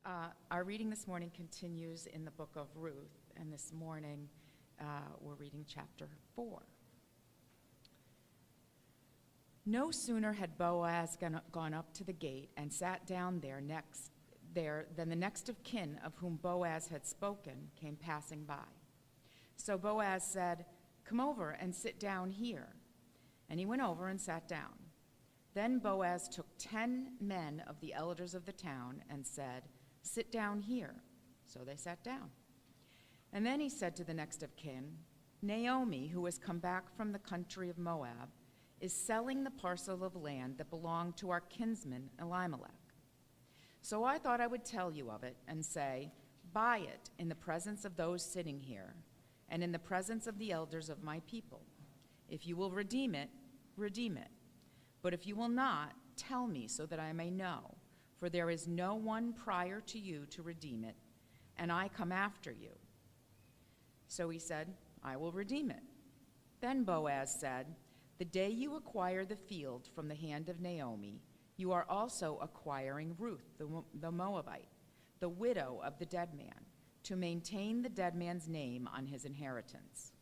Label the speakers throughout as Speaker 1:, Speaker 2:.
Speaker 1: Our reading this morning continues in the book of Ruth, and this morning we're reading chapter 4. No sooner had Boaz gone up to the gate and sat down there than the next of kin of whom Boaz had spoken came passing by. So Boaz said, "Come over and sit down here." And he went over and sat down. Then Boaz took 10 men of the elders of the town and said, "Sit down here." So they sat down. And then he said to the next of kin, "Naomi, who has come back from the country of Moab, is selling the parcel of land that belonged to our kinsman Elimelech. So I thought I would tell you of it and say, buy it in the presence of those sitting here and in the presence of the elders of my people. If you will redeem it, redeem it. But if you will not, tell me so that I may know, for there is no one prior to you to redeem it, and I come after you." So he said, "I will redeem it." Then Boaz said, "The day you acquire the field from the hand of Naomi, you are also acquiring Ruth, the Moabite, the widow of the dead man, to maintain the dead man's name on his inheritance."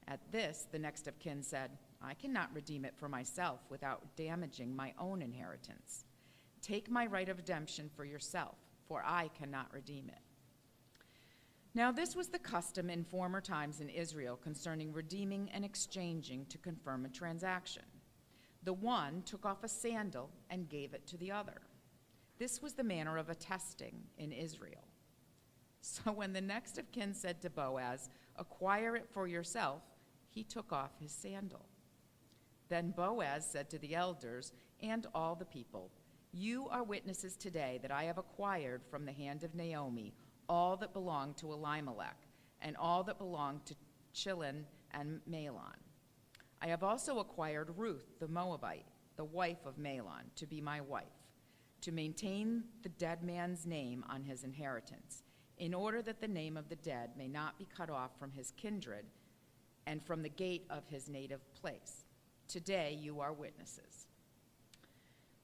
Speaker 1: At this, the next of kin said, "I cannot redeem it for myself without damaging my own inheritance. Take my right of redemption for yourself, for I cannot redeem it." Now this was the custom in former times in Israel concerning redeeming and exchanging to confirm a transaction. The one took off a sandal and gave it to the other. This was the manner of attesting in Israel. So when the next of kin said to Boaz, "Acquire it for yourself," he took off his sandal. Then Boaz said to the elders and all the people, "You are witnesses today that I have acquired from the hand of Naomi all that belonged to Elimelech and all that belonged to Chilion and Mahlon. I have also acquired Ruth the Moabite, the wife of Mahlon, to be my wife, to maintain the dead man's name on his inheritance, in order that the name of the dead may not be cut off from his kindred and from the gate of his native place. Today you are witnesses."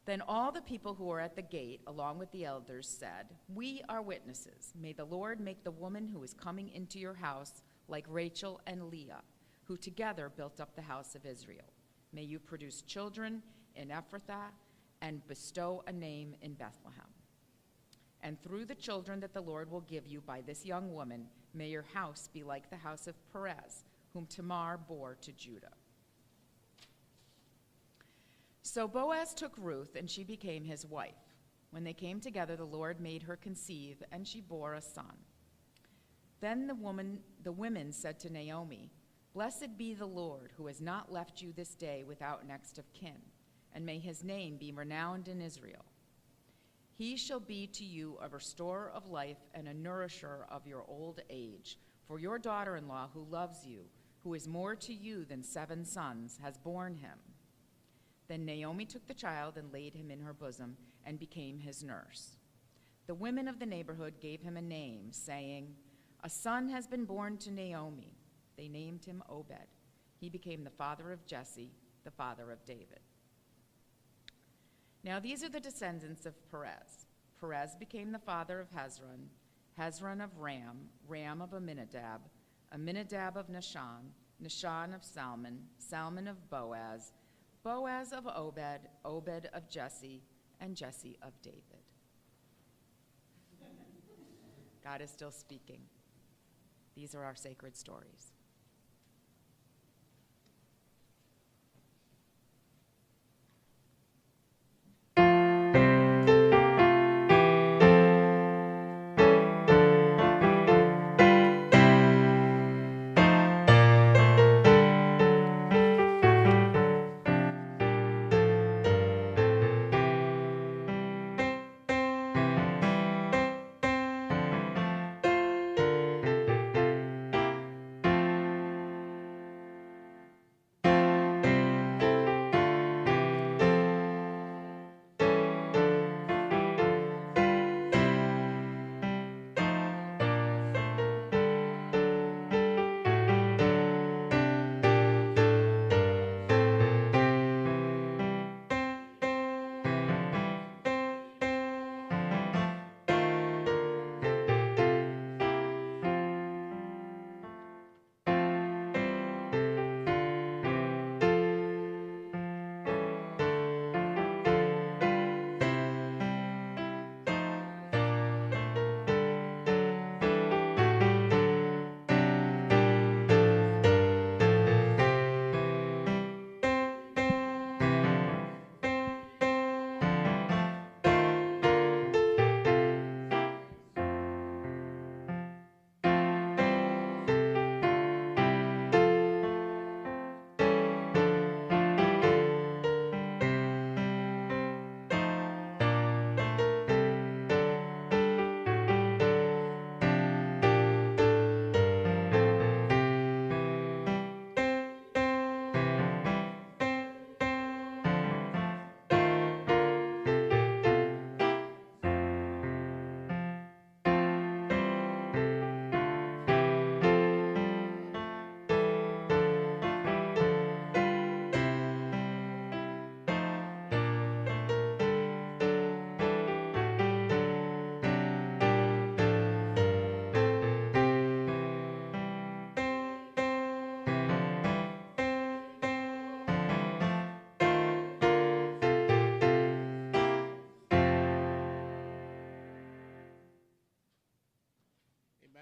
Speaker 1: Then all the people who were at the gate, along with the elders, said, "We are witnesses. May the Lord make the woman who is coming into your house like Rachel and Leah, who together built up the house of Israel. May you produce children in Ephrathah and bestow a name in Bethlehem. And through the children that the Lord will give you by this young woman, may your house be like the house of Perez, whom Tamar bore to Judah." So Boaz took Ruth, and she became his wife. When they came together, the Lord made her conceive, and she bore a son. Then the women said to Naomi, "Blessed be the Lord, who has not left you this day without next of kin, and may his name be renowned in Israel. He shall be to you a restorer of life and a nourisher of your old age, for your daughter-in-law who loves you, who is more to you than 7 sons, has borne him." Then Naomi took the child and laid him in her bosom and became his nurse. The women of the neighborhood gave him a name, saying, "A son has been born to Naomi." They named him Obed. He became the father of Jesse, the father of David. Now these are the descendants of Perez. Perez became the father of Hezron, Hezron of Ram, Ram of Amminadab, Amminadab of Nahshon, Nahshon of Salmon, Salmon of Boaz, Boaz of Obed, Obed of Jesse, and Jesse of David. God is still speaking. These are our sacred stories.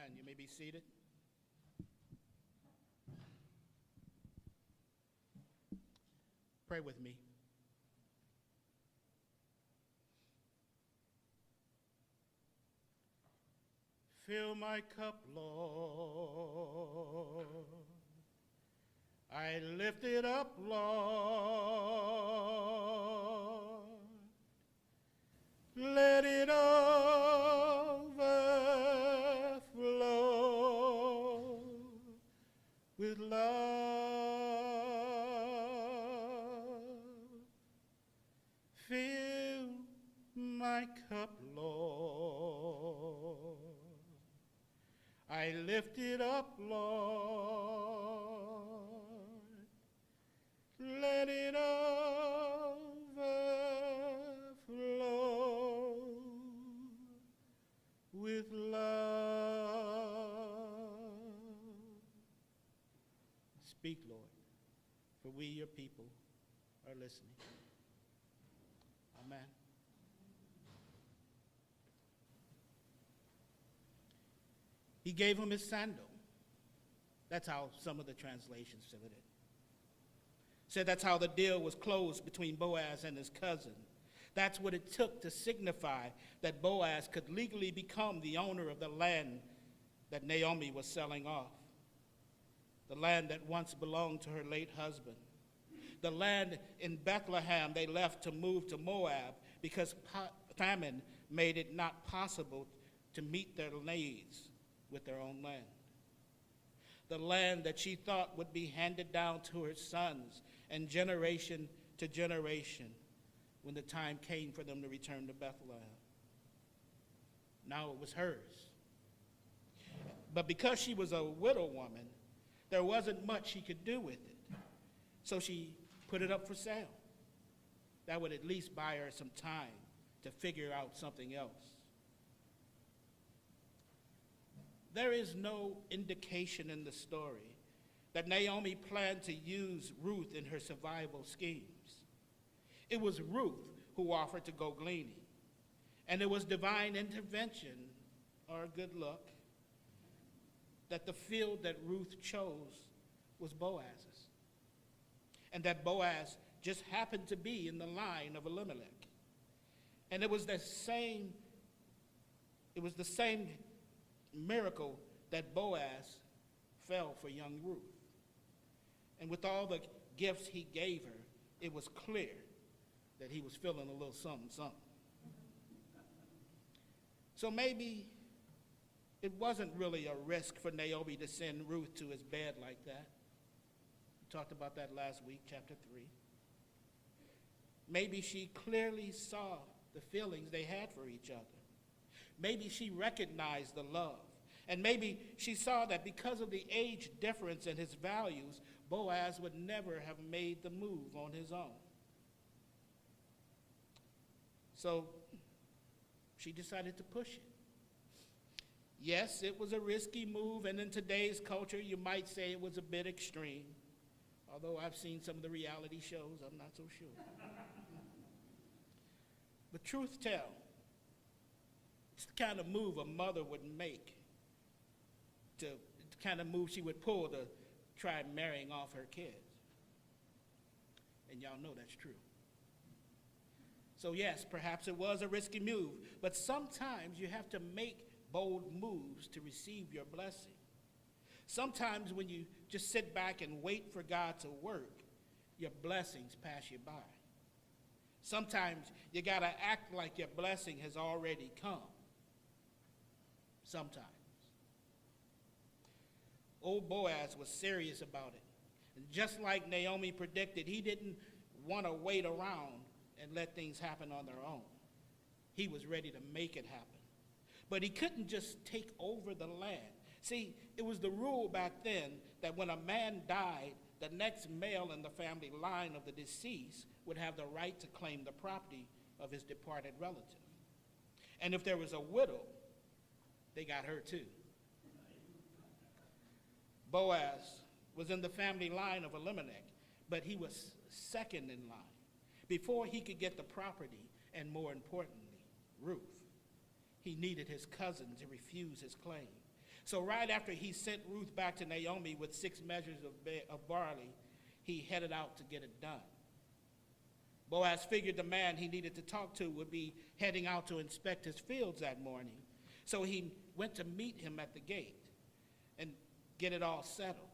Speaker 2: Amen. You may be seated. Pray with me. Fill my cup, Lord. I lift it up, Lord. Let it overflow with love. Fill my cup, Lord. I lift it up, Lord. Let it overflow with love. Speak, Lord, for we, your people, are listening. Amen. He gave him his sandal. That's how some of the translations said it. Said that's how the deal was closed between Boaz and his cousin. That's what it took to signify that Boaz could legally become the owner of the land that Naomi was selling off. The land that once belonged to her late husband. The land in Bethlehem they left to move to Moab because famine made it not possible to meet their needs with their own land. The land that she thought would be handed down to her sons and generation to generation when the time came for them to return to Bethlehem. Now it was hers. But because she was a widow woman, there wasn't much she could do with it. So she put it up for sale. That would at least buy her some time to figure out something else. There is no indication in the story that Naomi planned to use Ruth in her survival schemes. It was Ruth who offered to go gleaning, and it was divine intervention, or good luck, that the field that Ruth chose was Boaz's, and that Boaz just happened to be in the line of Elimelech. And it was the same miracle that Boaz fell for young Ruth. And with all the gifts he gave her, it was clear that he was feeling a little something, something. So maybe it wasn't really a risk for Naomi to send Ruth to his bed like that. We talked about that last week, chapter 3. Maybe she clearly saw the feelings they had for each other. Maybe she recognized the love. And maybe she saw that because of the age difference in his values, Boaz would never have made the move on his own. So she decided to push it. Yes, it was a risky move, and in today's culture, you might say it was a bit extreme. Although I've seen some of the reality shows, I'm not so sure. But truth tell, it's the kind of move a mother would make, the kind of move she would pull to try marrying off her kids. And y'all know that's true. So yes, perhaps it was a risky move, but sometimes you have to make bold moves to receive your blessing. Sometimes when you just sit back and wait for God to work, your blessings pass you by. Sometimes you gotta act like your blessing has already come. Sometimes. Old Boaz was serious about it. And just like Naomi predicted, he didn't want to wait around and let things happen on their own. He was ready to make it happen. But he couldn't just take over the land. See, it was the rule back then that when a man died, the next male in the family line of the deceased would have the right to claim the property of his departed relative. And if there was a widow, they got her too. Boaz was in the family line of Elimelech, but he was second in line. Before he could get the property, and more importantly, Ruth, he needed his cousin to refuse his claim. So right after he sent Ruth back to Naomi with 6 measures of barley, he headed out to get it done. Boaz figured the man he needed to talk to would be heading out to inspect his fields that morning. So he went to meet him at the gate and get it all settled.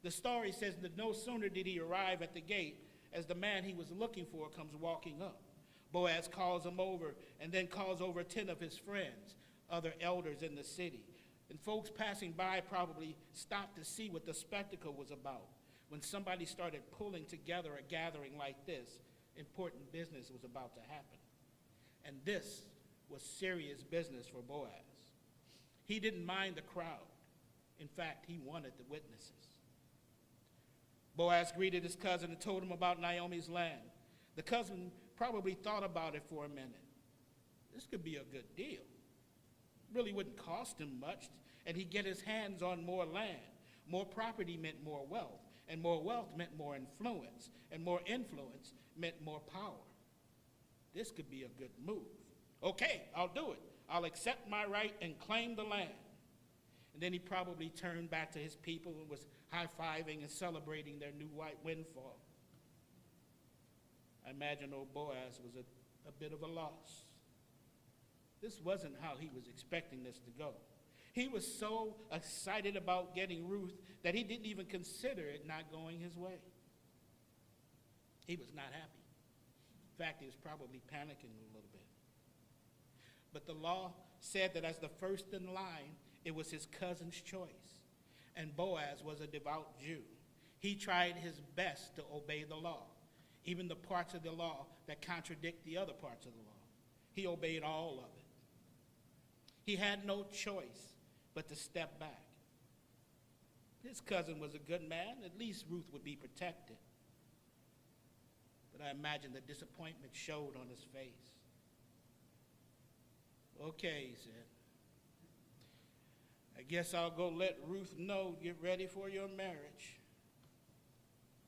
Speaker 2: The story says that no sooner did he arrive at the gate as the man he was looking for comes walking up. Boaz calls him over and then calls over 10 of his friends, other elders in the city. And folks passing by probably stopped to see what the spectacle was about. When somebody started pulling together a gathering like this, important business was about to happen. And this was serious business for Boaz. He didn't mind the crowd. In fact, he wanted the witnesses. Boaz greeted his cousin and told him about Naomi's land. The cousin probably thought about it for a minute. This could be a good deal. Really wouldn't cost him much, and he'd get his hands on more land. More property meant more wealth, and more wealth meant more influence, and more influence meant more power. This could be a good move. Okay, I'll do it. I'll accept my right and claim the land. And then he probably turned back to his people and was high-fiving and celebrating their new white windfall. I imagine old Boaz was a bit of a loss. This wasn't how he was expecting this to go. He was so excited about getting Ruth that he didn't even consider it not going his way. He was not happy. In fact, he was probably panicking a little bit. But the law said that as the first in line, it was his cousin's choice. And Boaz was a devout Jew. He tried his best to obey the law, even the parts of the law that contradict the other parts of the law. He obeyed all of it. He had no choice but to step back. His cousin was a good man. At least Ruth would be protected. But I imagine the disappointment showed on his face. Okay, he said. I guess I'll go let Ruth know, get ready for your marriage.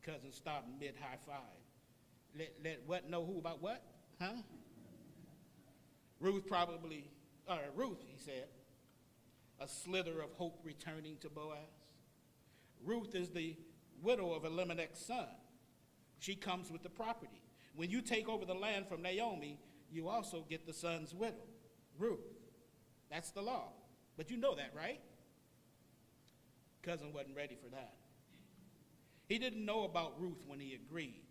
Speaker 2: Cousin stopped mid-high five. Let what know who about what? Huh? Ruth, he said, a slither of hope returning to Boaz. Ruth is the widow of Elimelech's son. She comes with the property. When you take over the land from Naomi, you also get the son's widow, Ruth. That's the law. But you know that, right? Cousin wasn't ready for that. He didn't know about Ruth when he agreed.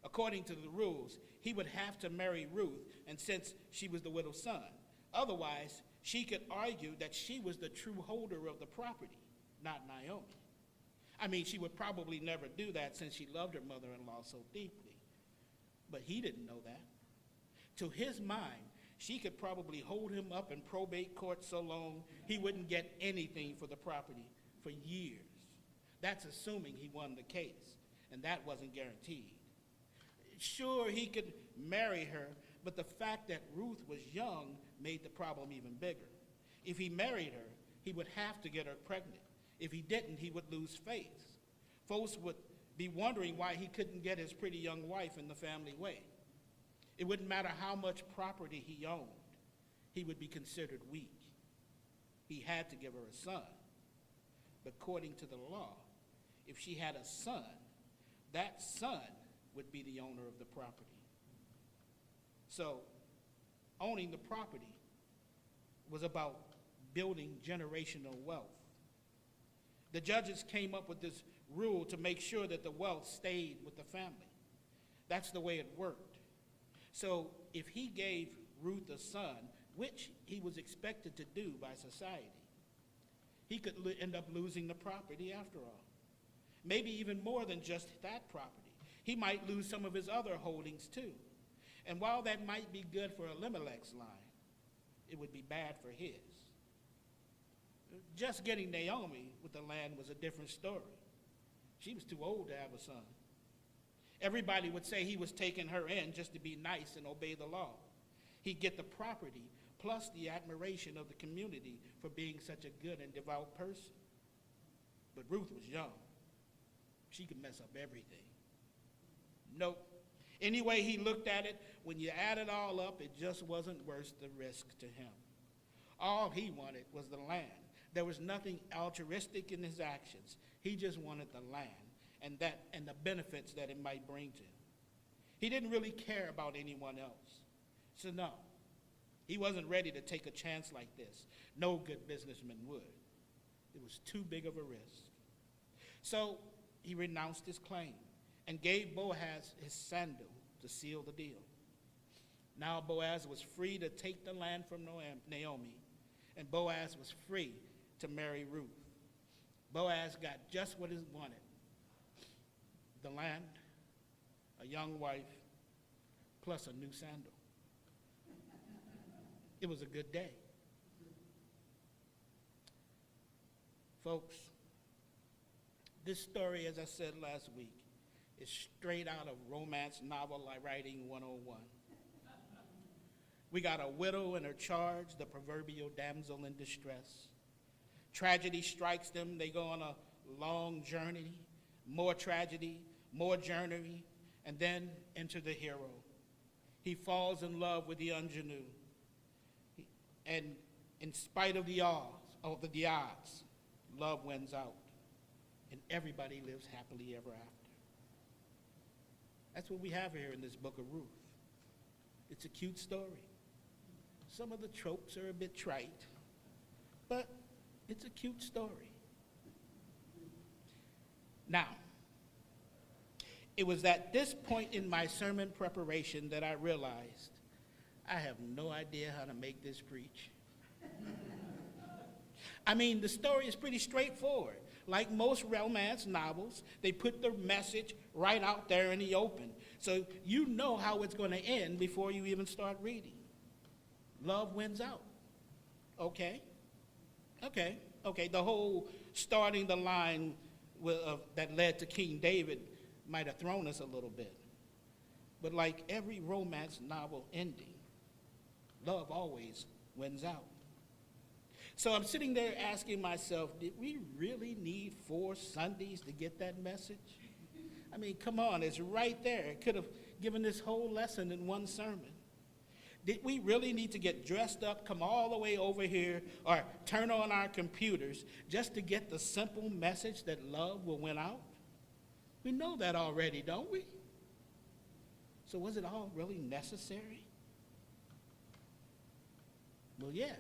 Speaker 2: According to the rules, he would have to marry Ruth, and since she was the widow's son. Otherwise, she could argue that she was the true holder of the property, not Naomi. I mean, she would probably never do that since she loved her mother-in-law so deeply. But he didn't know that. To his mind, she could probably hold him up in probate court so long he wouldn't get anything for the property for years. That's assuming he won the case, and that wasn't guaranteed. Sure, he could marry her, but the fact that Ruth was young made the problem even bigger. If he married her, he would have to get her pregnant. If he didn't, he would lose face. Folks would be wondering why he couldn't get his pretty young wife in the family way. It wouldn't matter how much property he owned. He would be considered weak. He had to give her a son. But according to the law, if she had a son, that son would be the owner of the property. So, owning the property was about building generational wealth. The judges came up with this rule to make sure that the wealth stayed with the family. That's the way it worked. So if he gave Ruth a son, which he was expected to do by society, he could end up losing the property after all. Maybe even more than just that property. He might lose some of his other holdings too. And while that might be good for Elimelech's line, it would be bad for his. Just getting Naomi with the land was a different story. She was too old to have a son. Everybody would say he was taking her in just to be nice and obey the law. He'd get the property plus the admiration of the community for being such a good and devout person. But Ruth was young. She could mess up everything. Nope. Any way he looked at it, when you add it all up, it just wasn't worth the risk to him. All he wanted was the land. There was nothing altruistic in his actions. He just wanted the land and the benefits that it might bring to him. He didn't really care about anyone else. So no, he wasn't ready to take a chance like this. No good businessman would. It was too big of a risk. So he renounced his claim and gave Boaz his sandal to seal the deal. Now Boaz was free to take the land from Naomi, and Boaz was free to marry Ruth. Boaz got just what he wanted: the land, a young wife, plus a new sandal. It was a good day. Folks, this story, as I said last week, is straight out of romance novel writing 101. We got a widow in her charge, the proverbial damsel in distress. Tragedy strikes them. They go on a long journey, more tragedy, more journey, and then enter the hero. He falls in love with the ingenue. And in spite of the odds, love wins out. And everybody lives happily ever after. That's what we have here in this book of Ruth. It's a cute story. Some of the tropes are a bit trite, but it's a cute story. Now, it was at this point in my sermon preparation that I realized I have no idea how to make this preach. I mean, the story is pretty straightforward. Like most romance novels, they put the message right out there in the open. So you know how it's going to end before you even start reading. Love wins out. Okay. The whole starting the line that led to King David might have thrown us a little bit. But like every romance novel ending, love always wins out. So I'm sitting there asking myself, did we really need 4 Sundays to get that message? I mean, come on, it's right there. It could have given this whole lesson in one sermon. Did we really need to get dressed up, come all the way over here, or turn on our computers just to get the simple message that love will win out? We know that already, don't we? So was it all really necessary? Well, yeah.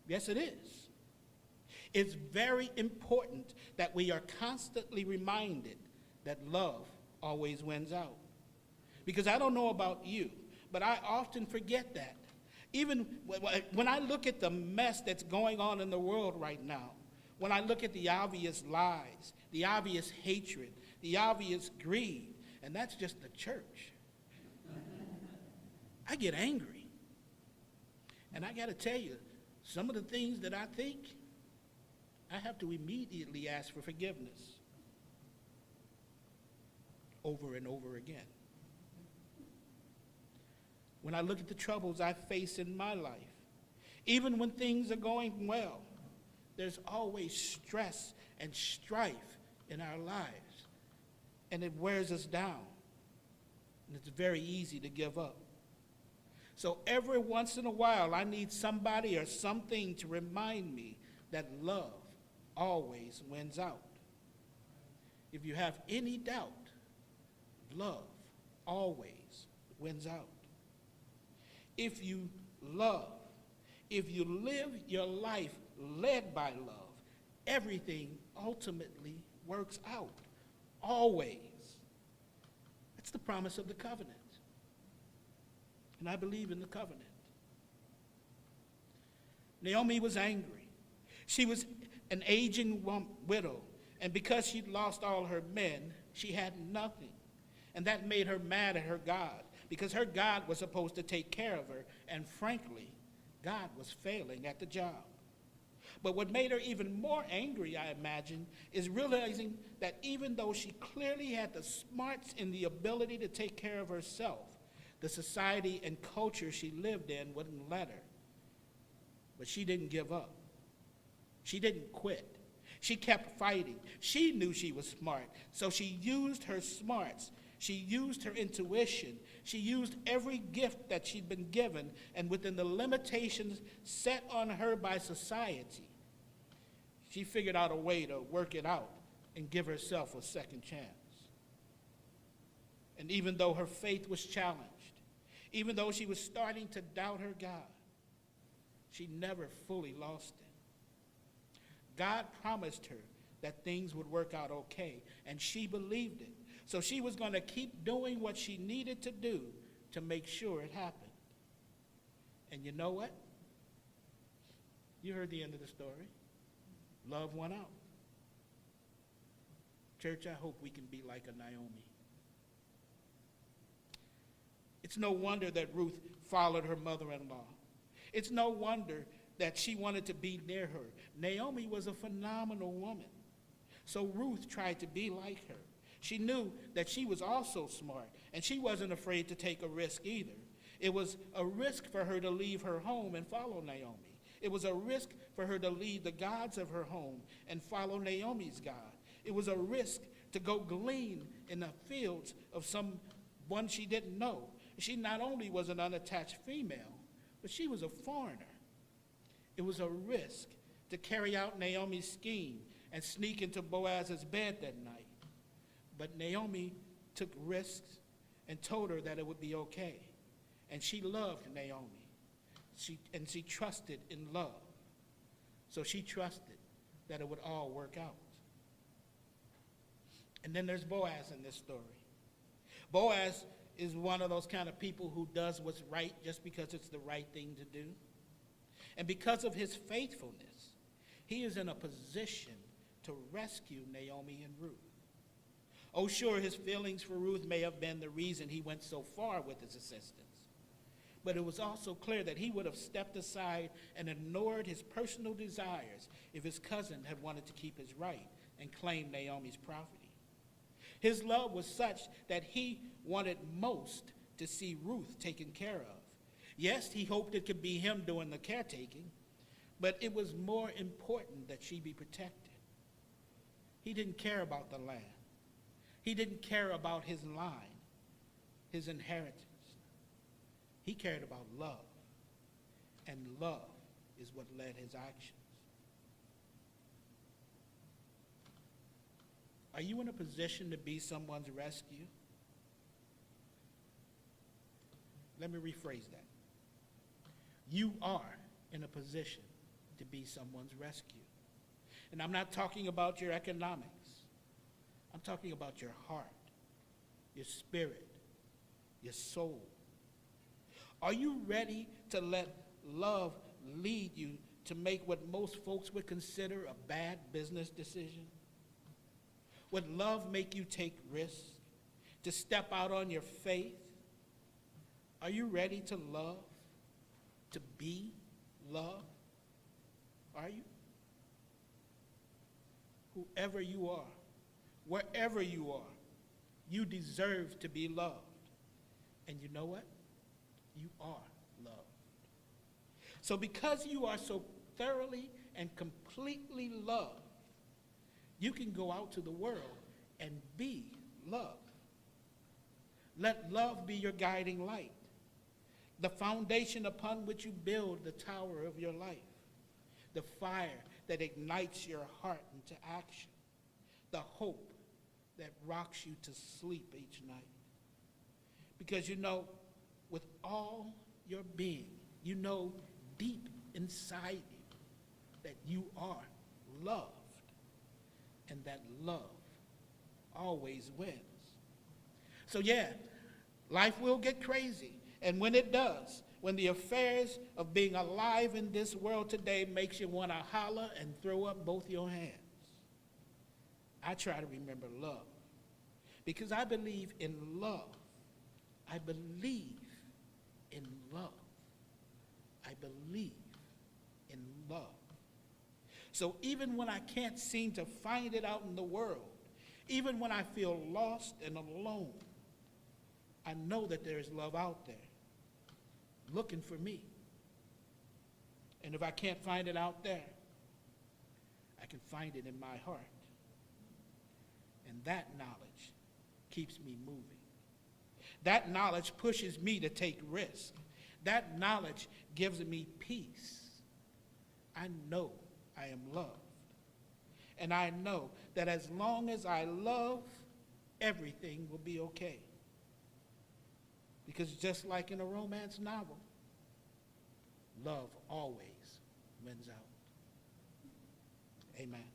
Speaker 2: Yes, it is. It's very important that we are constantly reminded that love always wins out. Because I don't know about you, but I often forget that. Even when I look at the mess that's going on in the world right now, when I look at the obvious lies, the obvious hatred, the obvious greed, and that's just the church, I get angry. And I got to tell you, some of the things that I think, I have to immediately ask for forgiveness over and over again. When I look at the troubles I face in my life, even when things are going well, there's always stress and strife in our lives, and it wears us down, and it's very easy to give up. So every once in a while, I need somebody or something to remind me that love always wins out. If you have any doubt, love always wins out. If you love, if you live your life led by love, everything ultimately works out, always. That's the promise of the covenant. And I believe in the covenant. Naomi was angry. She was an aging widow, and because she'd lost all her men, she had nothing. And that made her mad at her God, because her God was supposed to take care of her, and frankly, God was failing at the job. But what made her even more angry, I imagine, is realizing that even though she clearly had the smarts and the ability to take care of herself, the society and culture she lived in wouldn't let her. But she didn't give up. She didn't quit. She kept fighting. She knew she was smart, so she used her smarts. She used her intuition. She used every gift that she'd been given, and within the limitations set on her by society, she figured out a way to work it out and give herself a second chance. And even though her faith was challenged, even though she was starting to doubt her God, she never fully lost it. God promised her that things would work out okay, and she believed it. So she was going to keep doing what she needed to do to make sure it happened. And you know what? You heard the end of the story. Love won out. Church, I hope we can be like a Naomi. It's no wonder that Ruth followed her mother-in-law. It's no wonder that she wanted to be near her. Naomi was a phenomenal woman. So Ruth tried to be like her. She knew that she was also smart, and she wasn't afraid to take a risk either. It was a risk for her to leave her home and follow Naomi. It was a risk for her to leave the gods of her home and follow Naomi's God. It was a risk to go glean in the fields of someone she didn't know. She not only was an unattached female, but she was a foreigner. It was a risk to carry out Naomi's scheme and sneak into Boaz's bed that night. But Naomi took risks and told her that it would be okay. And she loved Naomi. She trusted in love. So she trusted that it would all work out. And then there's Boaz in this story. Boaz is one of those kind of people who does what's right just because it's the right thing to do. And because of his faithfulness, he is in a position to rescue Naomi and Ruth. Oh, sure, his feelings for Ruth may have been the reason he went so far with his assistance. But it was also clear that he would have stepped aside and ignored his personal desires if his cousin had wanted to keep his right and claim Naomi's property. His love was such that he wanted most to see Ruth taken care of. Yes, he hoped it could be him doing the caretaking, but it was more important that she be protected. He didn't care about the land. He didn't care about his line, his inheritance. He cared about love, and love is what led his actions. Are you in a position to be someone's rescue? Let me rephrase that. You are in a position to be someone's rescue. And I'm not talking about your economics. I'm talking about your heart, your spirit, your soul. Are you ready to let love lead you to make what most folks would consider a bad business decision? Would love make you take risks, to step out on your faith? Are you ready to love, to be love? Are you? Whoever you are, wherever you are, you deserve to be loved. And you know what? You are loved. So because you are so thoroughly and completely loved, you can go out to the world and be love. Let love be your guiding light, the foundation upon which you build the tower of your life, the fire that ignites your heart into action, the hope that rocks you to sleep each night. Because you know, with all your being, you know deep inside you that you are loved, and that love always wins. So yeah, life will get crazy, and when it does, when the affairs of being alive in this world today makes you want to holler and throw up both your hands, I try to remember love, because I believe in love. I believe in love. I believe in love. So even when I can't seem to find it out in the world, even when I feel lost and alone, I know that there is love out there looking for me. And if I can't find it out there, I can find it in my heart. And that knowledge keeps me moving. That knowledge pushes me to take risks. That knowledge gives me peace. I know I am loved. And I know that as long as I love, everything will be okay. Because just like in a romance novel, love always wins out. Amen.